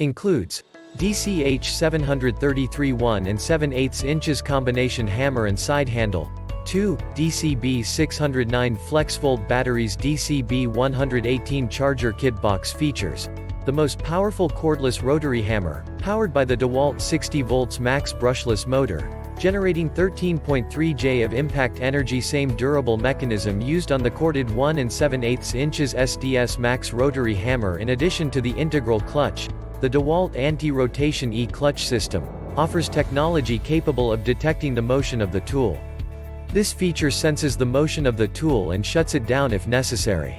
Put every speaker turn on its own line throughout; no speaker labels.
Includes DCH733 1 and 7/8 inches combination hammer and side handle, 2 DCB609 FlexVolt batteries, DCB118 charger kit. Box features: the most powerful cordless rotary hammer, powered by the DEWALT 60V max brushless motor, generating 13.3 J of impact energy. Same durable mechanism used on the corded 1 and 7/8 inches SDS-MAX Rotary hammer. In addition to the integral clutch, the DEWALT anti-rotation E-clutch system offers technology capable of detecting the motion of the tool. This feature senses the motion of the tool and shuts it down if necessary.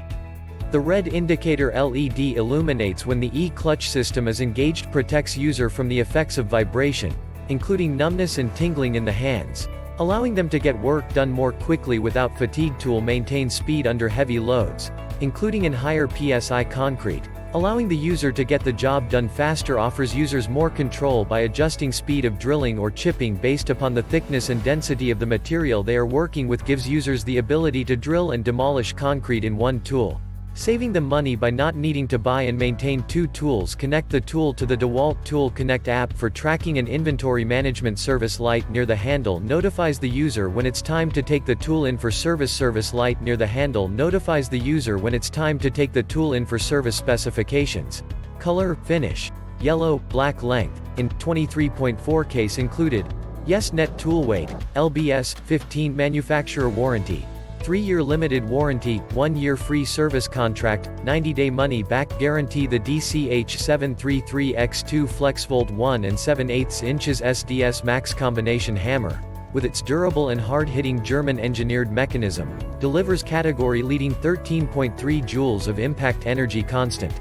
The red indicator LED illuminates when the E-clutch system is engaged, protects user from the effects of vibration, including numbness and tingling in the hands, allowing them to get work done more quickly without fatigue. Tool maintains speed under heavy loads, including in higher PSI concrete, allowing the user to get the job done faster. Offers users more control by adjusting speed of drilling or chipping based upon the thickness and density of the material they are working with. Gives users the ability to drill and demolish concrete in one tool, saving them money by not needing to buy and maintain two tools. Connect the tool to the DEWALT Tool Connect app for tracking and inventory management. Service light near the handle notifies the user when it's time to take the tool in for service. Service light near the handle notifies the user when it's time to take the tool in for service. Specifications: color, finish, yellow, black. Length, in 23.4 case included. Yes. Net tool weight, lbs 15. Manufacturer warranty: 3-year limited warranty, 1-year free service contract, 90-day money-back guarantee. The DCH733X2 FlexVolt 1 and 7/8 inches SDS-MAX combination hammer, with its durable and hard-hitting German-engineered mechanism, delivers category-leading 13.3 joules of impact energy constant.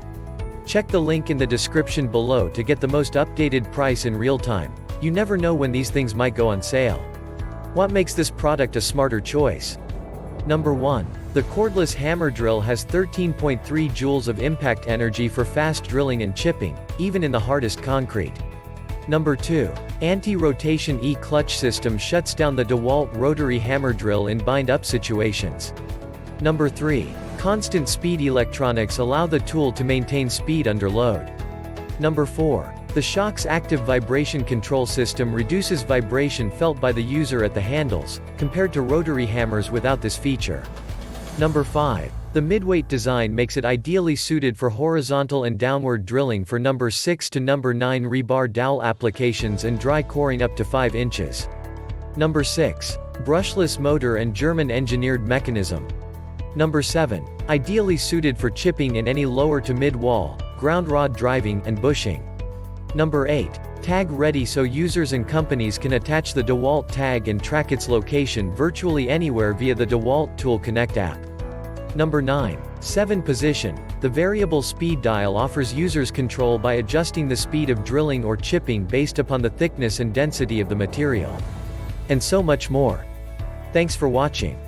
Check the link in the description below to get the most updated price in real time. You never know when these things might go on sale. What makes this product a smarter choice? Number 1. The cordless hammer drill has 13.3 joules of impact energy for fast drilling and chipping, even in the hardest concrete. Number 2. Anti-rotation E-clutch system shuts down the DEWALT rotary hammer drill in bind-up situations. Number 3. Constant speed electronics allow the tool to maintain speed under load. Number 4. The Shock's active vibration control system reduces vibration felt by the user at the handles, compared to rotary hammers without this feature. Number 5. The midweight design makes it ideally suited for horizontal and downward drilling for number 6 to number 9 rebar dowel applications and dry coring up to 5 inches. Number 6. Brushless motor and German-engineered mechanism. Number 7. Ideally suited for chipping in any lower to mid-wall, ground rod driving, and bushing. Number 8. Tag ready, so users and companies can attach the DEWALT tag and track its location virtually anywhere via the DEWALT Tool Connect app. Number 9. 7 position. The variable speed dial offers users control by adjusting the speed of drilling or chipping based upon the thickness and density of the material. And so much more. Thanks for watching.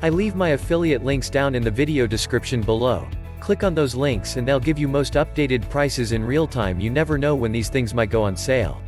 I leave my affiliate links down in the video description below. Click on those links and they'll give you most updated prices in real time. You never know when these things might go on sale.